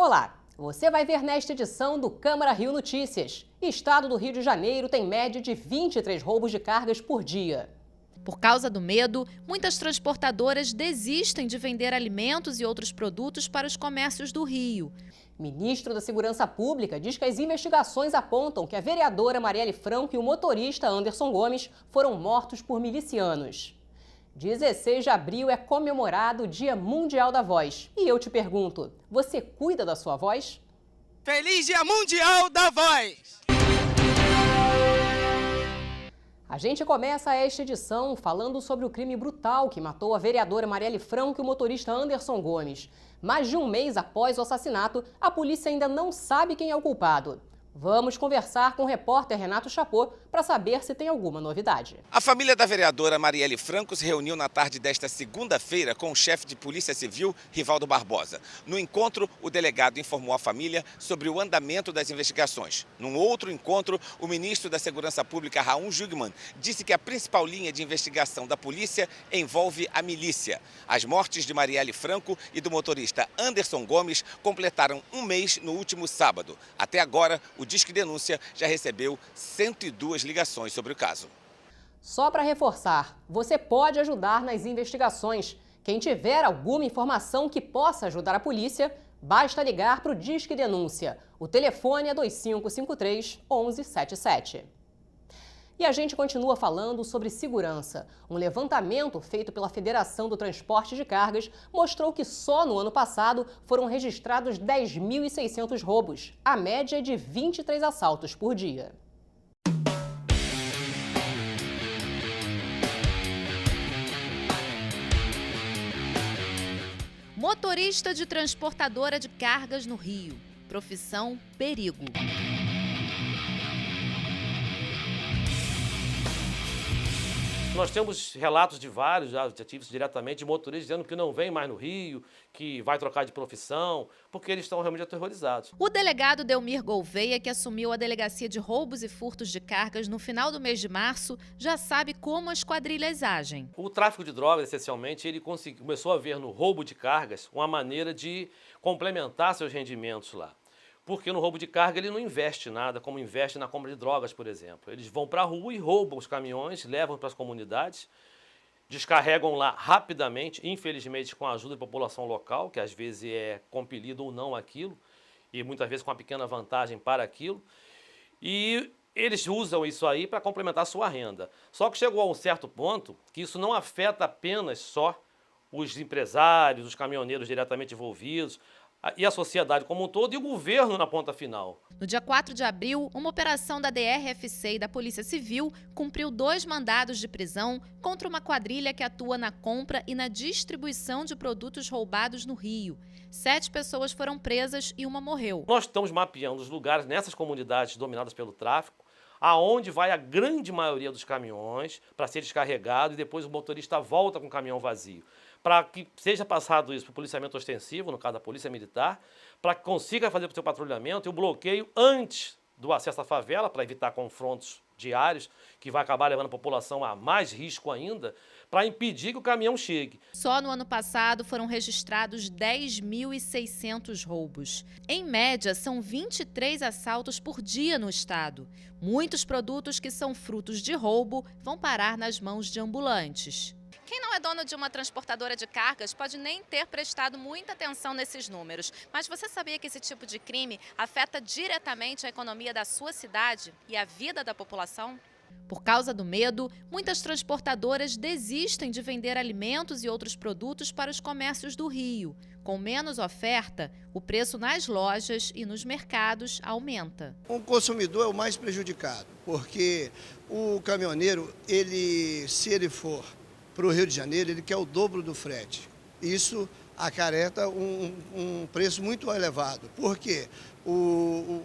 Olá, você vai ver nesta edição do Câmara Rio Notícias. Estado do Rio de Janeiro tem média de 23 roubos de cargas por dia. Por causa do medo, muitas transportadoras desistem de vender alimentos e outros produtos para os comércios do Rio. Ministro da Segurança Pública diz que as investigações apontam que a vereadora Marielle Franco e o motorista Anderson Gomes foram mortos por milicianos. 16 de abril é comemorado o Dia Mundial da Voz. E eu te pergunto, você cuida da sua voz? Feliz Dia Mundial da Voz! A gente começa esta edição falando sobre o crime brutal que matou a vereadora Marielle Franco e o motorista Anderson Gomes. Mais de um mês após o assassinato, a polícia ainda não sabe quem é o culpado. Vamos conversar com o repórter Renato Chapot para saber se tem alguma novidade. A família da vereadora Marielle Franco se reuniu na tarde desta segunda-feira com o chefe de Polícia Civil, Rivaldo Barbosa. No encontro, o delegado informou à família sobre o andamento das investigações. Num outro encontro, o ministro da Segurança Pública, Raul Jungmann, disse que a principal linha de investigação da polícia envolve a milícia. As mortes de Marielle Franco e do motorista Anderson Gomes completaram um mês no último sábado. Até agora, o Disque Denúncia já recebeu 102 ligações sobre o caso. Só para reforçar, você pode ajudar nas investigações. Quem tiver alguma informação que possa ajudar a polícia, basta ligar para o Disque Denúncia. O telefone é 2553 1177. E a gente continua falando sobre segurança. Um levantamento feito pela Federação do Transporte de Cargas mostrou que só no ano passado foram registrados 10.600 roubos. A média é de 23 assaltos por dia. Motorista de transportadora de cargas no Rio. Profissão perigo. Nós temos relatos de vários, já tive isso diretamente, de motoristas dizendo que não vem mais no Rio, que vai trocar de profissão, porque eles estão realmente aterrorizados. O delegado Delmir Gouveia, que assumiu a Delegacia de Roubos e Furtos de Cargas no final do mês de março, já sabe como as quadrilhas agem. O tráfico de drogas, essencialmente, ele começou a ver no roubo de cargas uma maneira de complementar seus rendimentos lá. Porque no roubo de carga ele não investe nada, como investe na compra de drogas, por exemplo. Eles vão para a rua e roubam os caminhões, levam para as comunidades, descarregam lá rapidamente, infelizmente com a ajuda da população local, que às vezes é compelido ou não aquilo, e muitas vezes com uma pequena vantagem para aquilo. E eles usam isso aí para complementar a sua renda. Só que chegou a um certo ponto que isso não afeta apenas só os empresários, os caminhoneiros diretamente envolvidos, e a sociedade como um todo e o governo na ponta final. No dia 4 de abril, uma operação da DRFC e da Polícia Civil cumpriu 2 mandados de prisão contra uma quadrilha que atua na compra e na distribuição de produtos roubados no Rio. 7 pessoas foram presas e uma morreu. Nós estamos mapeando os lugares nessas comunidades dominadas pelo tráfico, aonde vai a grande maioria dos caminhões para ser descarregado e depois o motorista volta com o caminhão vazio. Para que seja passado isso para o policiamento ostensivo, no caso da Polícia Militar, para que consiga fazer o seu patrulhamento e o bloqueio antes do acesso à favela, para evitar confrontos diários, que vai acabar levando a população a mais risco ainda, para impedir que o caminhão chegue. Só no ano passado foram registrados 10.600 roubos. Em média, são 23 assaltos por dia no estado. Muitos produtos que são frutos de roubo vão parar nas mãos de ambulantes. Quem não é dono de uma transportadora de cargas pode nem ter prestado muita atenção nesses números. Mas você sabia que esse tipo de crime afeta diretamente a economia da sua cidade e a vida da população? Por causa do medo, muitas transportadoras desistem de vender alimentos e outros produtos para os comércios do Rio. Com menos oferta, o preço nas lojas e nos mercados aumenta. O consumidor é o mais prejudicado, porque o caminhoneiro, se ele for para o Rio de Janeiro, ele quer o dobro do frete. Isso acarreta um preço muito elevado, porque o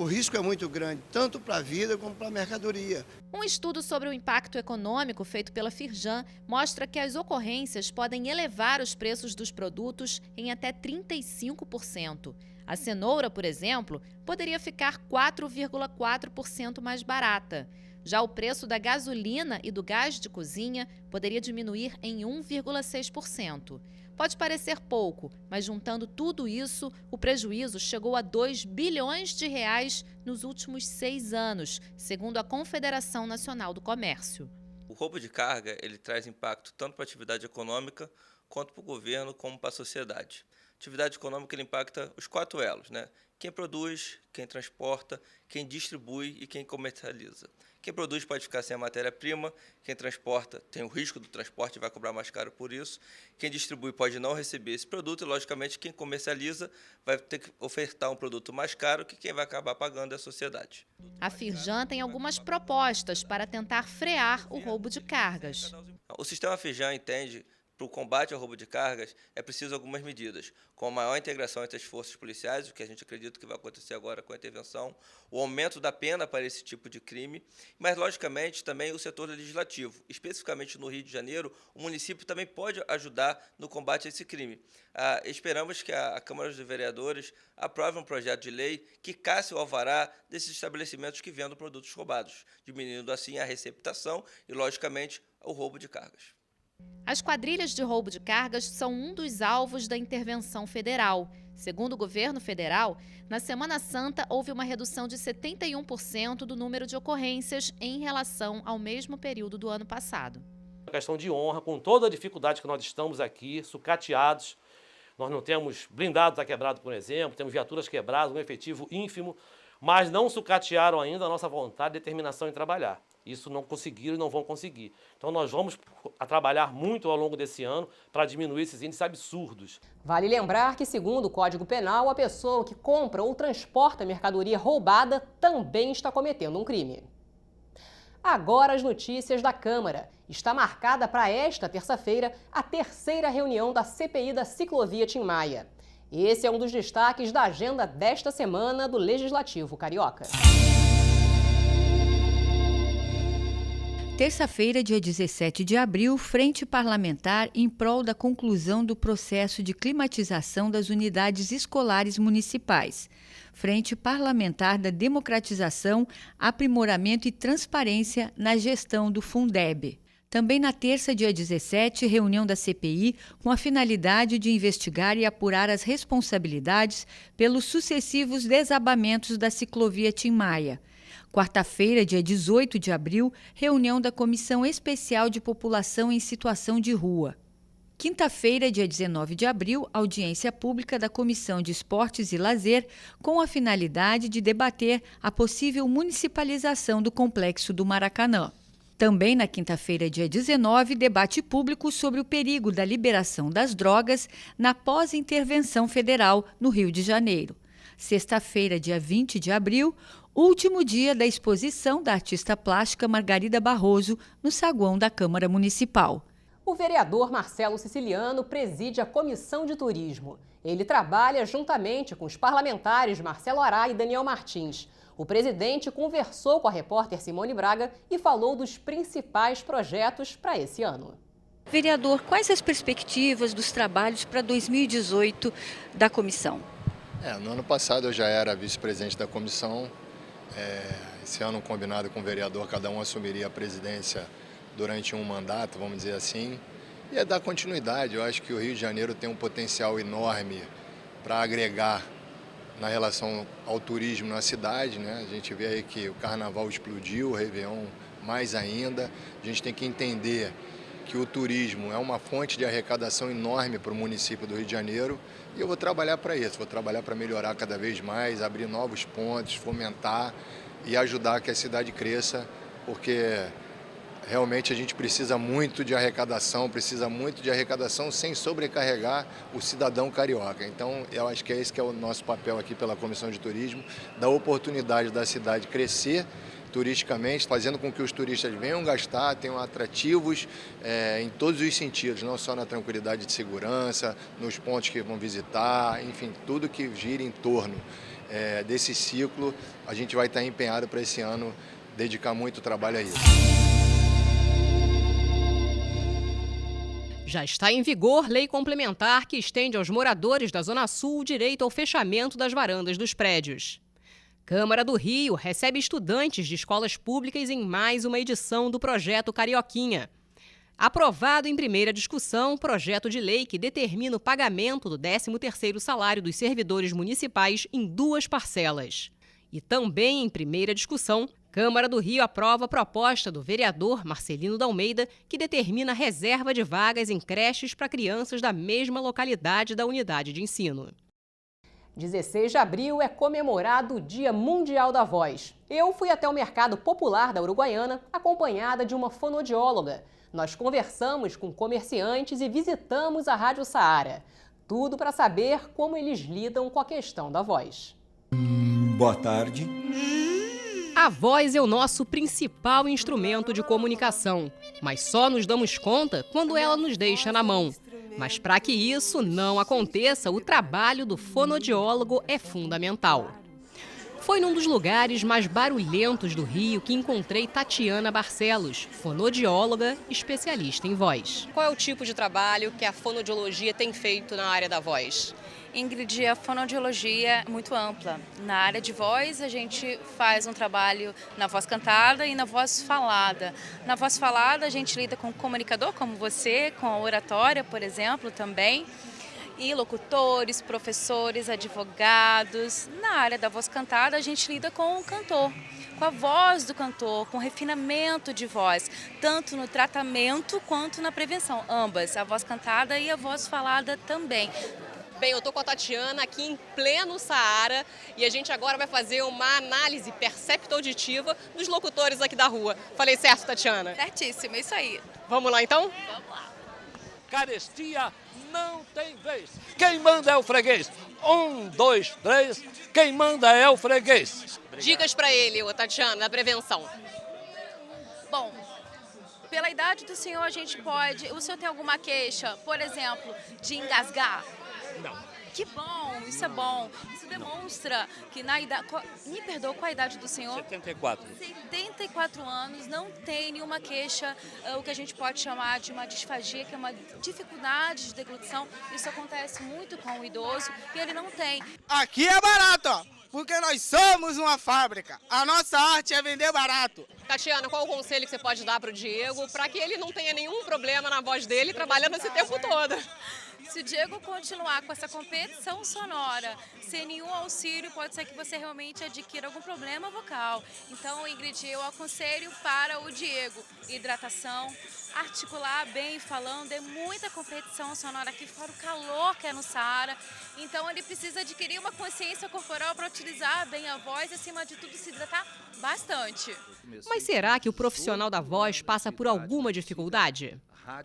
risco é muito grande, tanto para a vida como para a mercadoria. Um estudo sobre o impacto econômico feito pela Firjan mostra que as ocorrências podem elevar os preços dos produtos em até 35%. A cenoura, por exemplo, poderia ficar 4,4% mais barata. Já o preço da gasolina e do gás de cozinha poderia diminuir em 1,6%. Pode parecer pouco, mas juntando tudo isso, o prejuízo chegou a 2 bilhões de reais nos últimos 6 anos, segundo a Confederação Nacional do Comércio. O roubo de carga ele traz impacto tanto para a atividade econômica, quanto para o governo, como para a sociedade. Atividade econômica ele impacta os 4 elos, né? Quem produz, quem transporta, quem distribui e quem comercializa. Quem produz pode ficar sem a matéria-prima, quem transporta tem o risco do transporte e vai cobrar mais caro por isso. Quem distribui pode não receber esse produto e, logicamente, quem comercializa vai ter que ofertar um produto mais caro que quem vai acabar pagando é a sociedade. A Firjan tem algumas propostas para tentar frear o roubo de cargas. O sistema Firjan entende para o combate ao roubo de cargas, é preciso algumas medidas, com a maior integração entre as forças policiais, o que a gente acredita que vai acontecer agora com a intervenção, o aumento da pena para esse tipo de crime, mas, logicamente, também o setor legislativo. Especificamente no Rio de Janeiro, o município também pode ajudar no combate a esse crime. Esperamos que a Câmara dos Vereadores aprove um projeto de lei que casse o alvará desses estabelecimentos que vendem produtos roubados, diminuindo assim a receptação e, logicamente, o roubo de cargas. As quadrilhas de roubo de cargas são um dos alvos da intervenção federal. Segundo o governo federal, na Semana Santa houve uma redução de 71% do número de ocorrências em relação ao mesmo período do ano passado. A questão de honra, com toda a dificuldade que nós estamos aqui, sucateados, nós não temos blindados quebrados, por exemplo, temos viaturas quebradas, um efetivo ínfimo, mas não sucatearam ainda a nossa vontade e determinação em trabalhar. Isso não conseguiram e não vão conseguir. Então nós vamos trabalhar muito ao longo desse ano para diminuir esses índices absurdos. Vale lembrar que, segundo o Código Penal, a pessoa que compra ou transporta mercadoria roubada também está cometendo um crime. Agora as notícias da Câmara. Está marcada para esta terça-feira a 3ª reunião da CPI da ciclovia Tim Maia. Esse é um dos destaques da agenda desta semana do Legislativo Carioca. Terça-feira, dia 17 de abril, frente parlamentar em prol da conclusão do processo de climatização das unidades escolares municipais. Frente parlamentar da democratização, aprimoramento e transparência na gestão do Fundeb. Também na terça, dia 17, reunião da CPI com a finalidade de investigar e apurar as responsabilidades pelos sucessivos desabamentos da ciclovia Tim Maia. Quarta-feira, dia 18 de abril, reunião da Comissão Especial de População em Situação de Rua. Quinta-feira, dia 19 de abril, audiência pública da Comissão de Esportes e Lazer, com a finalidade de debater a possível municipalização do Complexo do Maracanã. Também na quinta-feira, dia 19, debate público sobre o perigo da liberação das drogas na pós-intervenção federal no Rio de Janeiro. Sexta-feira, dia 20 de abril, último dia da exposição da artista plástica Margarida Barroso no saguão da Câmara Municipal. O vereador Marcelo Siciliano preside a Comissão de Turismo. Ele trabalha juntamente com os parlamentares Marcelo Ará e Daniel Martins. O presidente conversou com a repórter Simone Braga e falou dos principais projetos para esse ano. Vereador, quais as perspectivas dos trabalhos para 2018 da comissão? No ano passado eu já era vice-presidente da comissão. Esse ano, combinado com o vereador, cada um assumiria a presidência durante um mandato, vamos dizer assim. E é dar continuidade. Eu acho que o Rio de Janeiro tem um potencial enorme para agregar na relação ao turismo na cidade, né? A gente vê aí que o Carnaval explodiu, o Réveillon mais ainda. A gente tem que entender que o turismo é uma fonte de arrecadação enorme para o município do Rio de Janeiro e eu vou trabalhar para isso, vou trabalhar para melhorar cada vez mais, abrir novos pontos, fomentar e ajudar que a cidade cresça, porque realmente a gente precisa muito de arrecadação sem sobrecarregar o cidadão carioca. Então, eu acho que é esse que é o nosso papel aqui pela Comissão de Turismo, dar oportunidade da cidade crescer turisticamente, fazendo com que os turistas venham gastar, tenham atrativos em todos os sentidos, não só na tranquilidade de segurança, nos pontos que vão visitar, enfim, tudo que gira em torno desse ciclo, a gente vai estar empenhado para esse ano dedicar muito trabalho a isso. Já está em vigor lei complementar que estende aos moradores da Zona Sul o direito ao fechamento das varandas dos prédios. Câmara do Rio recebe estudantes de escolas públicas em mais uma edição do Projeto Carioquinha. Aprovado em primeira discussão, projeto de lei que determina o pagamento do 13º salário dos servidores municipais em 2 parcelas. E também em primeira discussão, Câmara do Rio aprova a proposta do vereador Marcelino da Almeida, que determina a reserva de vagas em creches para crianças da mesma localidade da unidade de ensino. 16 de abril é comemorado o Dia Mundial da Voz. Eu fui até o Mercado Popular da Uruguaiana, acompanhada de uma fonoaudióloga. Nós conversamos com comerciantes e visitamos a Rádio Saara. Tudo para saber como eles lidam com a questão da voz. Boa tarde. A voz é o nosso principal instrumento de comunicação, mas só nos damos conta quando ela nos deixa na mão. Mas para que isso não aconteça, o trabalho do fonoaudiólogo é fundamental. Foi num dos lugares mais barulhentos do Rio que encontrei Tatiana Barcelos, fonoaudióloga especialista em voz. Qual é o tipo de trabalho que a fonoaudiologia tem feito na área da voz? Ingrid, a fonoaudiologia é muito ampla. Na área de voz, a gente faz um trabalho na voz cantada e na voz falada. Na voz falada, a gente lida com o comunicador, como você, com a oratória, por exemplo, também. E locutores, professores, advogados. Na área da voz cantada, a gente lida com o cantor, com a voz do cantor, com o refinamento de voz, tanto no tratamento quanto na prevenção, ambas, a voz cantada e a voz falada também. Bem, eu estou com a Tatiana aqui em pleno Saara e a gente agora vai fazer uma análise percepto-auditiva dos locutores aqui da rua. Falei certo, Tatiana? Certíssimo, é isso aí. Vamos lá, então? Vamos lá. Carestia não tem vez. Quem manda é o freguês. 1, 2, 3. Quem manda é o freguês. Dicas para ele, Tatiana, da prevenção. Bom, pela idade do senhor, a gente pode... O senhor tem alguma queixa, por exemplo, de engasgar? Não. Que bom, isso é bom. Isso demonstra que na idade... Me perdoa, qual a idade do senhor? 74. 74 anos, não tem nenhuma queixa, o que a gente pode chamar de uma disfagia, que é uma dificuldade de deglutição. Isso acontece muito com o idoso e ele não tem. Aqui é barato, ó, porque nós somos uma fábrica. A nossa arte é vender barato. Tatiana, qual o conselho que você pode dar para o Diego para que ele não tenha nenhum problema na voz dele trabalhando esse tempo todo? Se o Diego continuar com essa competição sonora, sem nenhum auxílio, pode ser que você realmente adquira algum problema vocal. Então, Ingrid, eu aconselho para o Diego hidratação, articular bem falando, é muita competição sonora aqui fora, o calor que é no Saara. Então, ele precisa adquirir uma consciência corporal para utilizar bem a voz e, acima de tudo, se hidratar bastante. Mas será que o profissional da voz passa por alguma dificuldade?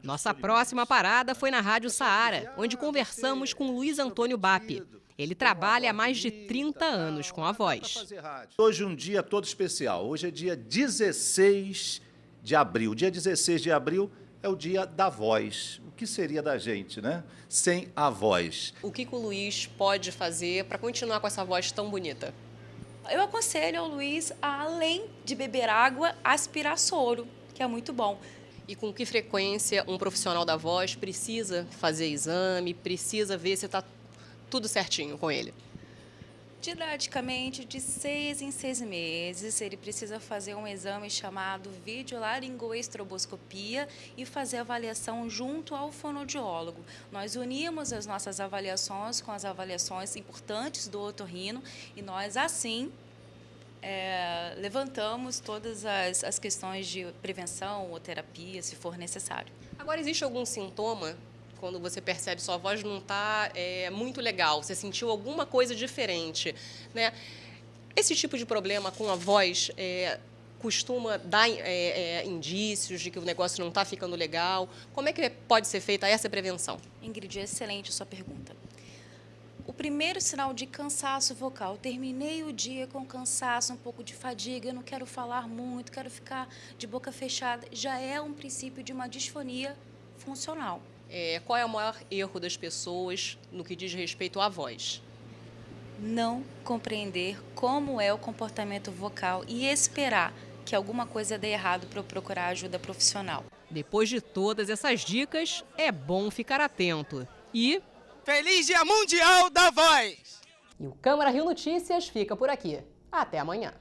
Nossa próxima parada foi na Rádio Saara, onde conversamos com Luiz Antônio Bapi. Ele trabalha há mais de 30 anos com a voz. Hoje é um dia todo especial. Hoje é dia 16 de abril. Dia 16 de abril é o dia da voz. O que seria da gente, né? Sem a voz. O que o Luiz pode fazer para continuar com essa voz tão bonita? Eu aconselho ao Luiz, além de beber água, aspirar soro, que é muito bom. E com que frequência um profissional da voz precisa fazer exame, precisa ver se está tudo certinho com ele? Didaticamente, de 6 em 6 meses, ele precisa fazer um exame chamado videolaringoestroboscopia e fazer avaliação junto ao fonoaudiólogo. Nós unimos as nossas avaliações com as avaliações importantes do otorrino e nós, assim, levantamos todas as questões de prevenção ou terapia, se for necessário. Agora, existe algum sintoma, quando você percebe sua voz não está muito legal, você sentiu alguma coisa diferente, né? Esse tipo de problema com a voz costuma dar indícios de que o negócio não está ficando legal? Como é que pode ser feita essa prevenção? Ingrid, excelente a sua pergunta. O primeiro sinal de cansaço vocal, terminei o dia com cansaço, um pouco de fadiga, eu não quero falar muito, quero ficar de boca fechada, já é um princípio de uma disfonia funcional. Qual é o maior erro das pessoas no que diz respeito à voz? Não compreender como é o comportamento vocal e esperar que alguma coisa dê errado para eu procurar ajuda profissional. Depois de todas essas dicas, é bom ficar atento. E... Feliz Dia Mundial da Voz! E o Câmara Rio Notícias fica por aqui. Até amanhã.